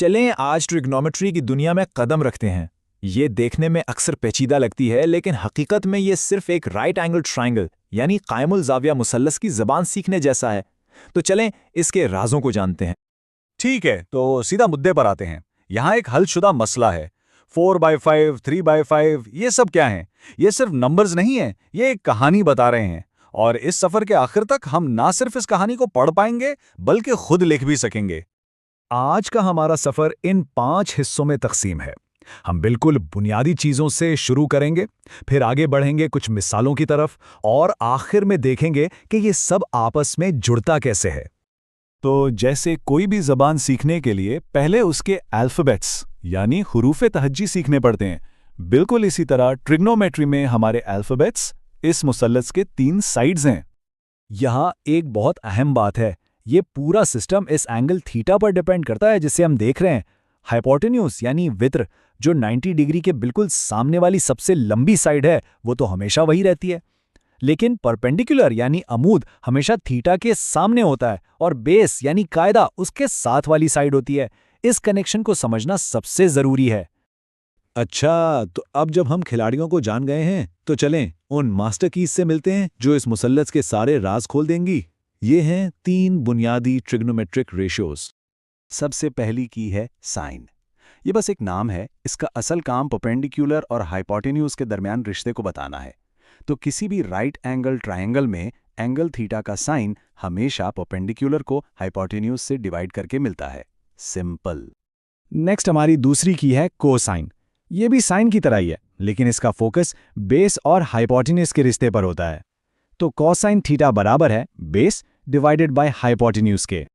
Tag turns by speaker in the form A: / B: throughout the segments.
A: चलें आज ट्रिग्नोमेट्री की दुनिया में कदम रखते हैं। ये देखने में अक्सर पेचीदा लगती है, लेकिन हकीकत में ये सिर्फ एक राइट एंगल ट्रायंगल यानी कायमुल ज़ाविया मुसल्लस की ज़बान सीखने जैसा है। तो चलें इसके राज़ों को जानते हैं।
B: ठीक है, तो सीधा मुद्दे पर आते हैं। यहाँ एक हलशुदा मसला है। 4/5, 3/5 ये सब क्या है? ये सिर्फ नंबर्स नहीं है, ये एक कहानी बता रहे हैं। और इस सफर के आखिर तक हम ना सिर्फ इस कहानी को पढ़ पाएंगे बल्कि खुद लिख भी सकेंगे।
C: आज का हमारा सफर इन 5 हिस्सों में तकसीम है। हम बिल्कुल बुनियादी चीजों से शुरू करेंगे, फिर आगे बढ़ेंगे कुछ मिसालों की तरफ और आखिर में देखेंगे कि ये सब आपस में जुड़ता कैसे है।
B: तो जैसे कोई भी जबान सीखने के लिए पहले उसके अल्फ़ाबेट्स यानी हुरूफ़े तहज्जी सीखने पड़ते हैं, बिल्कुल इसी तरह ट्रिग्नोमेट्री में हमारे अल्फ़ाबेट्स इस मुसल्लस के 3 साइड्स हैं।
C: यहाँ एक बहुत अहम बात है, ये पूरा सिस्टम इस एंगल थीटा पर डिपेंड करता है जिसे हम देख रहे हैं। हाइपोटेन्यूज यानी वित्र जो 90 डिग्री के बिल्कुल सामने वाली सबसे लंबी साइड है, वो तो हमेशा वही रहती है। लेकिन परपेंडिकुलर यानी अमूद हमेशा थीटा के सामने होता है और बेस यानी कायदा उसके साथ वाली साइड होती है। इस कनेक्शन को समझना सबसे जरूरी है।
D: अच्छा, तो अब जब हम खिलाड़ियों को जान गए हैं तो चलें उन मास्टर कीज से मिलते हैं जो इस मुसल्लस के सारे राज खोल देंगी। ये हैं 3 बुनियादी ट्रिग्नोमेट्रिक रेशियोज।
E: सबसे पहली की है साइन। ये बस एक नाम है, इसका असल काम परपेंडिकुलर और हाइपोटेन्यूज के दरमियान रिश्ते को बताना है। तो किसी भी राइट एंगल ट्रायंगल में एंगल थीटा का साइन हमेशा परपेंडिकुलर को हाइपोटेन्यूज से डिवाइड करके मिलता है। सिंपल।
C: नेक्स्ट हमारी दूसरी की है कोसाइन। ये भी साइन की तरह ही है, लेकिन इसका फोकस बेस और हाइपोटेन्यूज के रिश्ते पर होता है। तो कोसाइन थीटा बराबर है बेस डिवाइडेड बाय हाइपोटेन्यूज के।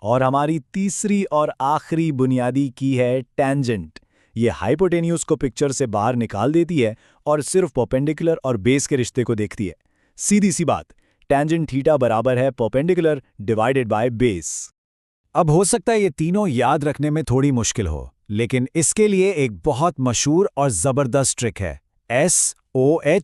A: और हमारी तीसरी और आखिरी बुनियादी की है टेंजेंट। ये हाइपोटेन्यूज को पिक्चर से बाहर निकाल देती है और सिर्फ परपेंडिकुलर और बेस के रिश्ते को देखती है। सीधी सी बात, टेंजेंट थीटा बराबर है परपेंडिकुलर डिवाइडेड बाय बेस।
C: अब हो सकता है ये तीनों याद रखने में थोड़ी मुश्किल हो, लेकिन इसके लिए एक बहुत मशहूर और जबरदस्त ट्रिक है, SOHCAH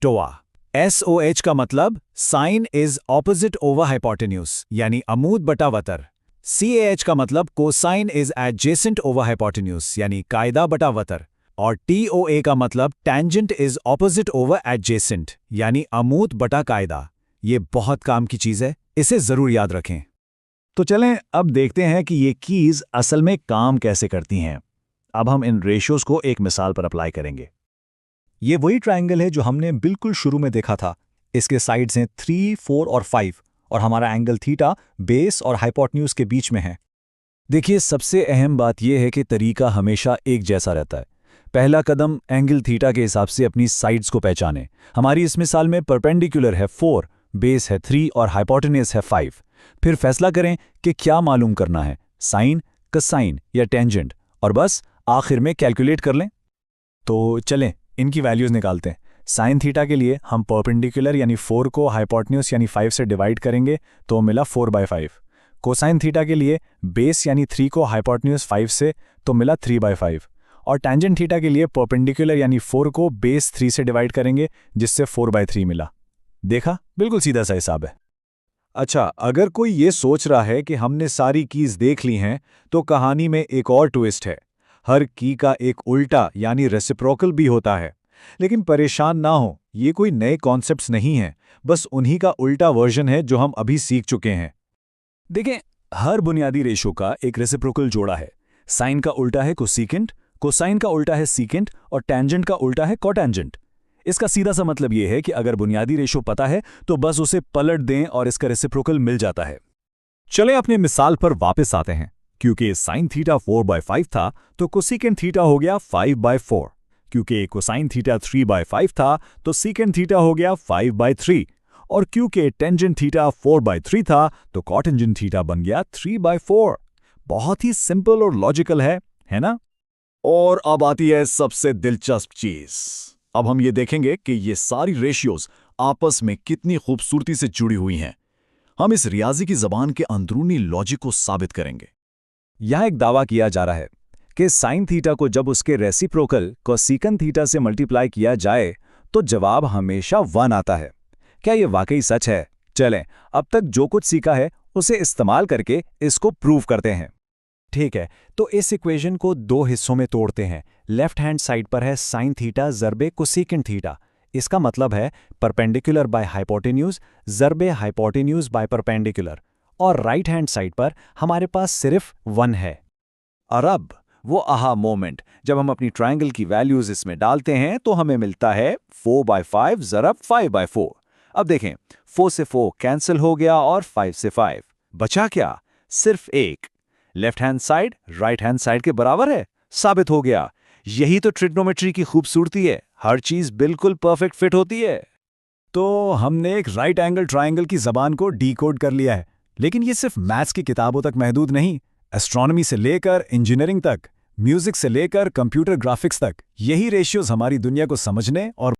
C: टोआ। SOH का मतलब sine is opposite over hypotenuse यानी अमूद बटा वतर। CAH का मतलब cosine is adjacent over hypotenuse यानी कायदा बटा वतर। और TOA का मतलब tangent is opposite over adjacent यानी अमूद बटा कायदा। ये बहुत काम की चीज है, इसे जरूर याद रखें। तो चलें अब देखते हैं कि ये कीज असल में काम कैसे करती हैं। अब हम इन रेशियोज को एक मिसाल पर अप्लाई करेंगे। ये वही ट्रायंगल है जो हमने बिल्कुल शुरू में देखा था। इसके साइड्स हैं 3, 4 और 5 और हमारा एंगल थीटा बेस और हाइपोटेन्यूज के बीच में है। देखिए, सबसे अहम बात यह है कि तरीका हमेशा एक जैसा रहता है। पहला कदम एंगल थीटा के हिसाब से अपनी साइड्स को पहचानें। हमारी इस मिसाल में परपेंडिकुलर है 4, बेस है 3 और हाइपोटेन्यूज है 5। फिर फैसला करें कि क्या मालूम करना है, साइन, कोसाइन या टेंजेंट, और बस आखिर में कैलकुलेट कर लें। तो चलें इनकी वैल्यूज निकालते हैं। साइन थीटा के लिए हम परपेंडिकुलर यानी 4 को हाइपोटेन्यूज यानी 5 से डिवाइड करेंगे तो मिला 4/5। कोसाइन थीटा के लिए बेस यानी 3 को हाइपोटेन्यूज 5 से तो मिला 3/5। और टेंजेंट थीटा के लिए परपेंडिकुलर यानी 4 को बेस 3 से डिवाइड करेंगे जिससे 4/3 मिला। देखा, बिल्कुल सीधा सा हिसाब है।
D: अच्छा, अगर कोई ये सोच रहा है कि हमने सारी कीज देख ली हैं तो कहानी में एक और ट्विस्ट है। हर की का एक उल्टा यानी रेसिप्रोकल भी होता है। लेकिन परेशान ना हो, ये कोई नए कॉन्सेप्ट्स नहीं हैं, बस उन्हीं का उल्टा वर्जन है जो हम अभी सीख चुके हैं।
C: देखें, हर बुनियादी रेशो का एक रेसिप्रोकल जोड़ा है। साइन का उल्टा है कोसीकेंट, कोसाइन का उल्टा है सीकेंट और टेंजेंट का उल्टा है कोटेंजेंट। इसका सीधा सा मतलब यह है कि अगर बुनियादी रेशो पता है तो बस उसे पलट दें और इसका रेसिप्रोकल मिल जाता है।
B: चलें अपने मिसाल पर वापस आते हैं। क्योंकि साइन थीटा 4/5 था तो कोसीकेंट थीटा हो गया 5/4। क्योंकि कोसाइन थीटा 3/5 था तो सीकेंट थीटा हो गया 5/3। और क्योंकि टेंजेंट थीटा 4/3 था तो कॉटेंजेंट थीटा बन गया 3/4। बहुत ही सिंपल और लॉजिकल है ना? और अब आती है सबसे दिलचस्प चीज। अब हम ये देखेंगे कि ये सारी रेशियोज आपस में कितनी खूबसूरती से जुड़ी हुई हैं। हम इस रियाजी की जबान के अंदरूनी लॉजिक को साबित करेंगे।
C: यहां एक दावा किया जा रहा है कि साइन थीटा को जब उसके रेसिप्रोकल कोसीकेंट थीटा से मल्टीप्लाई किया जाए तो जवाब हमेशा 1 आता है। क्या यह वाकई सच है? चलें अब तक जो कुछ सीखा है उसे इस्तेमाल करके इसको प्रूव करते हैं। ठीक है, तो इस इक्वेशन को दो हिस्सों में तोड़ते हैं। लेफ्ट हैंड साइड पर है साइन थीटा ज़रबे कोसेकेंट थीटा। इसका मतलब है परपेंडिकुलर बाय हाइपोटेन्यूज ज़रबे हाइपोटेन्यूज बाय परपेंडिकुलर। और राइट हैंड साइड पर हमारे पास सिर्फ 1 है।
B: और अब वो आहा मोमेंट जब हम अपनी ट्रायंगल की वैल्यूज इसमें डालते हैं तो हमें मिलता है 4/5 ज़रब 5/4। अब देखें, 4 से 4 कैंसिल हो गया और 5 से 5 बचा क्या? सिर्फ 1। Left hand side right hand side के बराबर है, साबित हो गया। यही तो ट्रिग्नोमेट्री की खूबसूरती है, हर चीज बिल्कुल परफेक्ट फिट होती है।
A: तो हमने एक राइट एंगल ट्रायंगल की जबान को डीकोड कर लिया है, लेकिन ये सिर्फ मैथ्स की किताबों तक महदूद नहीं। एस्ट्रोनॉमी से लेकर इंजीनियरिंग तक, म्यूजिक से लेकर कंप्यूटर ग्राफिक्स तक, यही रेशियोज हमारी दुनिया को समझने और